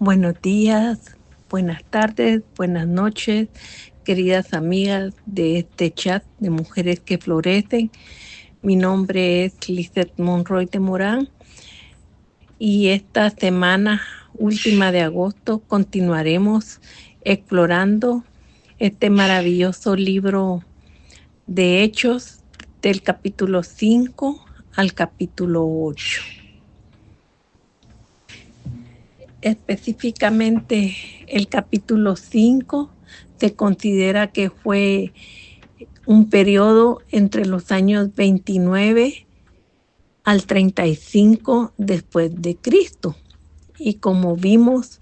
Buenos días, buenas tardes, buenas noches, queridas amigas de este chat de Mujeres que Florecen. Mi nombre es Lizeth Monroy de Morán y esta semana última de agosto continuaremos explorando este maravilloso libro de Hechos del capítulo 5 al capítulo 8. Específicamente el capítulo 5 se considera que fue un periodo entre los años 29 al 35 después de Cristo. Y como vimos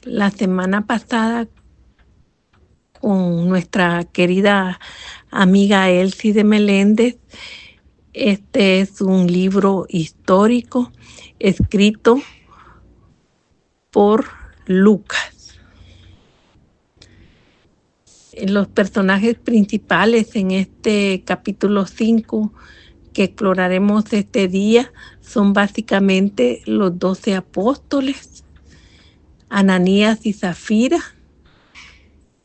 la semana pasada con nuestra querida amiga Elsie de Meléndez, este es un libro histórico escrito por Lucas. Los personajes principales en este capítulo 5 que exploraremos este día son básicamente los 12 apóstoles, Ananías y Zafira,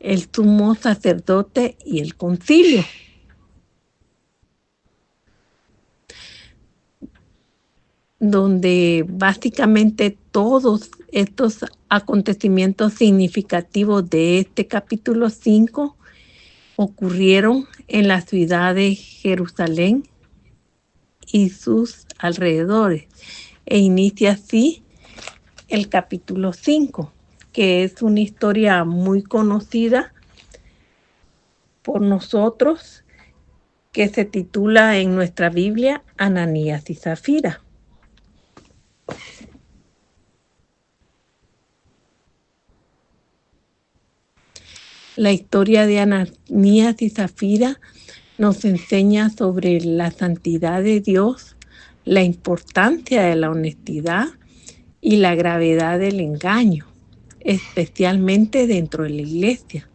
el sumo sacerdote y el concilio. Donde básicamente todos estos acontecimientos significativos de este capítulo 5 ocurrieron en la ciudad de Jerusalén y sus alrededores. E inicia así el capítulo 5, que es una historia muy conocida por nosotros, que se titula en nuestra Biblia Ananías y Zafira. La historia de Ananías y Zafira nos enseña sobre la santidad de Dios, la importancia de la honestidad y la gravedad del engaño, especialmente dentro de la iglesia.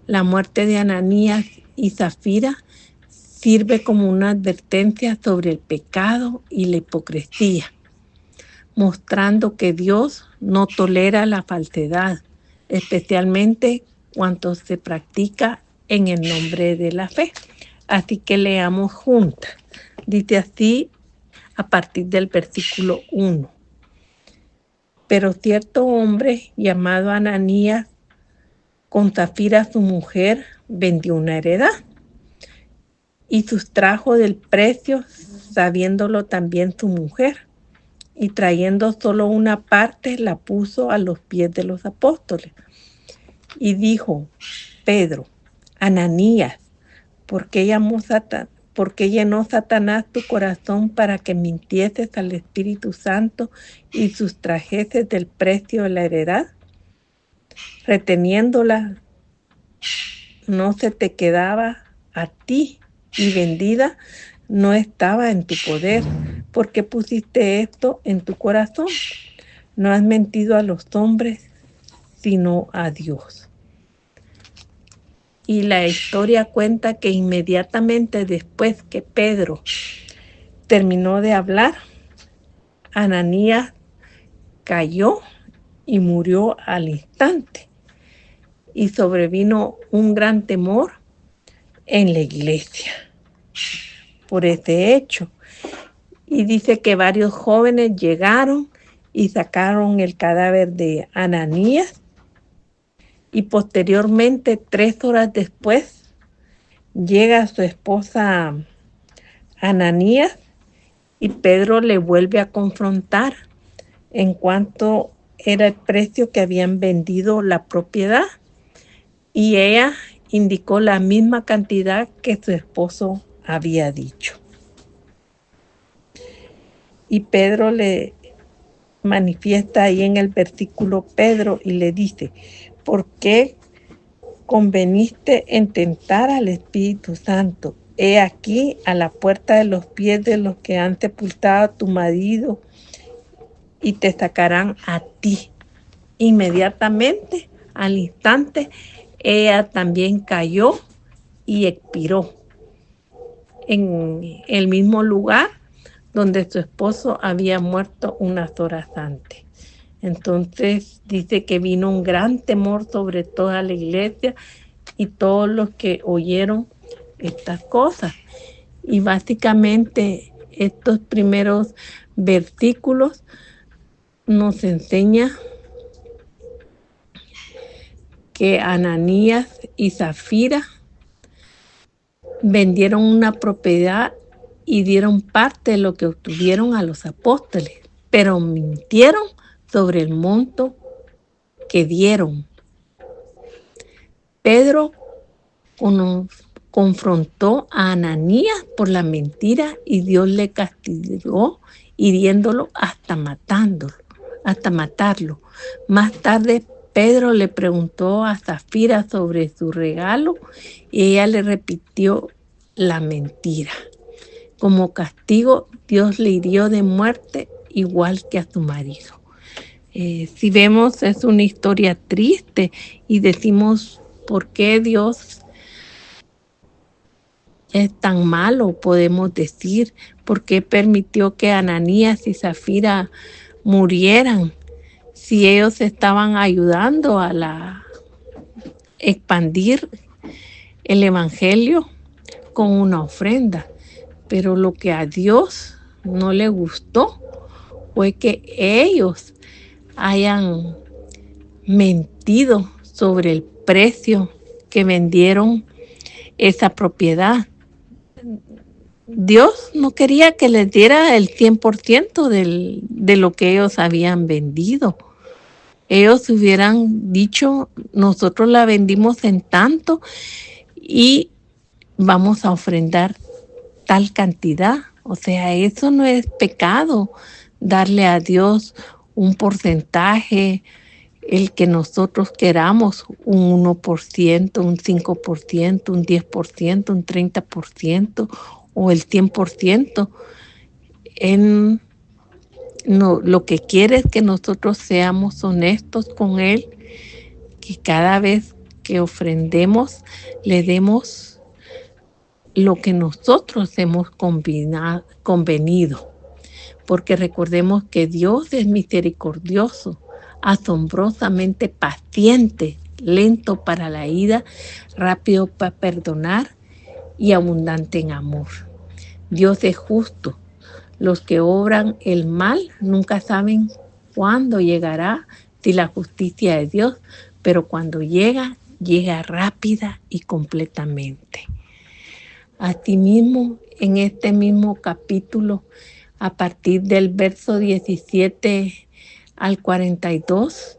La muerte de Ananías y Zafira sirve como una advertencia sobre el pecado y la hipocresía, mostrando que Dios no tolera la falsedad, especialmente cuando se practica en el nombre de la fe. Así que leamos juntas. Dice así a partir del versículo 1. Pero cierto hombre llamado Ananías, con Zafira su mujer, vendió una heredad y sustrajo del precio, sabiéndolo también su mujer, y trayendo solo una parte la puso a los pies de los apóstoles. Y dijo: Pedro, Ananías, ¿por qué llenó Satanás tu corazón para que mintieses al Espíritu Santo y sustrajeses del precio de la heredad? Reteniéndola, no se te quedaba a ti, y vendida no estaba en tu poder. ¿Por qué pusiste esto en tu corazón? No has mentido a los hombres, sino a Dios. Y la historia cuenta que inmediatamente después que Pedro terminó de hablar, Ananías cayó y murió al instante. Y sobrevino un gran temor en la iglesia por ese hecho. Y dice que varios jóvenes llegaron y sacaron el cadáver de Ananías, y posteriormente, 3 horas después, llega su esposa Ananías y Pedro le vuelve a confrontar en cuanto era el precio que habían vendido la propiedad, y ella indicó la misma cantidad que su esposo había dicho. Y Pedro le manifiesta ahí en el versículo Pedro y le dice: ¿por qué conveniste en tentar al Espíritu Santo? He aquí a la puerta de los pies de los que han sepultado a tu marido, y te sacarán a ti. Inmediatamente, al instante, ella también cayó y expiró en el mismo lugar donde su esposo había muerto unas horas antes. Entonces dice que vino un gran temor sobre toda la iglesia y todos los que oyeron estas cosas. Y básicamente estos primeros versículos nos enseña que Ananías y Zafira vendieron una propiedad y dieron parte de lo que obtuvieron a los apóstoles, pero mintieron sobre el monto que dieron. Pedro confrontó a Ananías por la mentira y Dios le castigó hiriéndolo hasta matarlo. Más tarde Pedro le preguntó a Zafira sobre su regalo y ella le repitió la mentira. Como castigo, Dios le hirió de muerte igual que a su marido. Si vemos, es una historia triste y decimos, ¿por qué Dios es tan malo? Podemos decir, ¿por qué permitió que Ananías y Zafira murieran si ellos estaban ayudando a expandir el evangelio con una ofrenda? Pero lo que a Dios no le gustó fue que ellos hayan mentido sobre el precio que vendieron esa propiedad. Dios no quería que les diera el 100% de lo que ellos habían vendido. Ellos hubieran dicho, nosotros la vendimos en tanto y vamos a ofrendar tal cantidad. O sea, eso no es pecado, darle a Dios un porcentaje, el que nosotros queramos, un 1%, un 5%, un 10%, un 30% o el 100%. Lo que quiere es que nosotros seamos honestos con Él, que cada vez que ofrendemos le demos lo que nosotros hemos convenido. Porque recordemos que Dios es misericordioso, asombrosamente paciente, lento para la ira, rápido para perdonar y abundante en amor. Dios es justo. Los que obran el mal nunca saben cuándo llegará si la justicia de Dios, pero cuando llega, llega rápida y completamente. Asimismo, en este mismo capítulo, a partir del verso 17 al 42,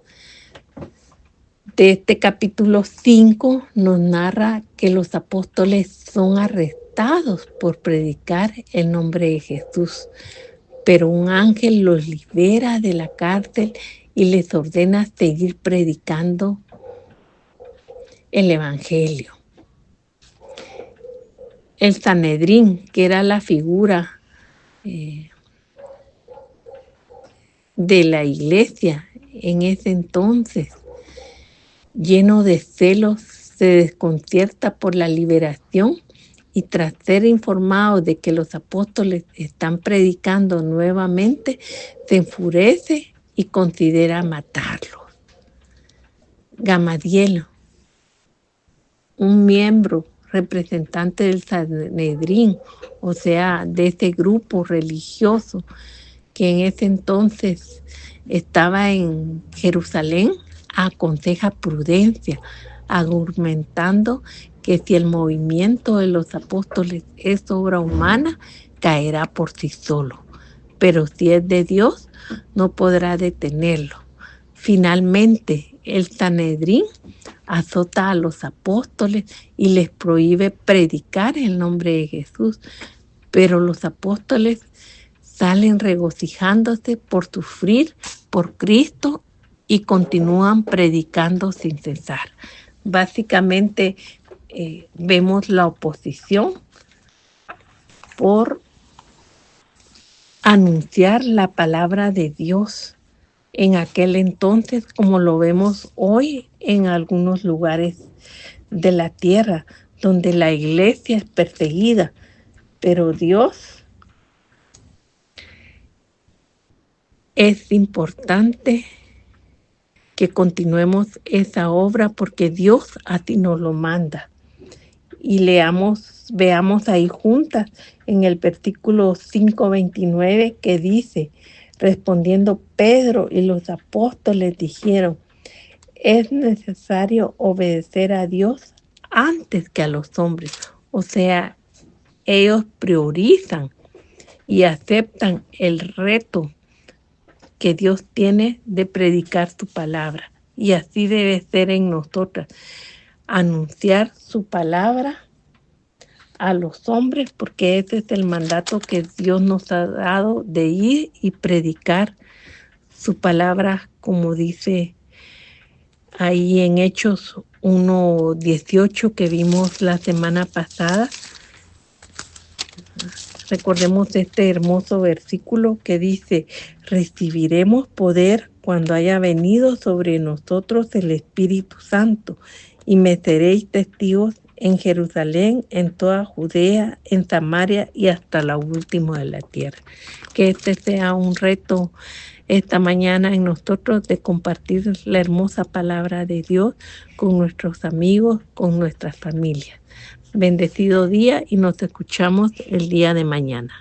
de este capítulo 5 nos narra que los apóstoles son arrestados por predicar el nombre de Jesús, pero un ángel los libera de la cárcel y les ordena seguir predicando el evangelio. El Sanedrín, que era la figura de la iglesia en ese entonces, lleno de celos, se desconcierta por la liberación y tras ser informado de que los apóstoles están predicando nuevamente, se enfurece y considera matarlos. Gamaliel, un miembro representante del Sanedrín, o sea, de ese grupo religioso que en ese entonces estaba en Jerusalén, aconseja prudencia, argumentando que si el movimiento de los apóstoles es obra humana, caerá por sí solo, pero si es de Dios, no podrá detenerlo. Finalmente, el Sanedrín azota a los apóstoles y les prohíbe predicar el nombre de Jesús, pero los apóstoles salen regocijándose por sufrir por Cristo y continúan predicando sin cesar. Básicamente vemos la oposición por anunciar la palabra de Dios en aquel entonces, como lo vemos hoy en algunos lugares de la tierra, donde la iglesia es perseguida, pero Dios es importante que continuemos esa obra porque Dios así nos lo manda. Y veamos ahí juntas en el versículo 5:29 que dice, respondiendo Pedro y los apóstoles dijeron, es necesario obedecer a Dios antes que a los hombres. O sea, ellos priorizan y aceptan el reto que Dios tiene de predicar su palabra. Y así debe ser en nosotras. Anunciar su palabra a los hombres, porque ese es el mandato que Dios nos ha dado de ir y predicar su palabra, como dice ahí en Hechos 1:18 que vimos la semana pasada. Recordemos este hermoso versículo que dice, recibiremos poder cuando haya venido sobre nosotros el Espíritu Santo y me seréis testigos en Jerusalén, en toda Judea, en Samaria y hasta la última de la tierra. Que este sea un reto esta mañana en nosotros de compartir la hermosa palabra de Dios con nuestros amigos, con nuestras familias. Bendecido día y nos escuchamos el día de mañana.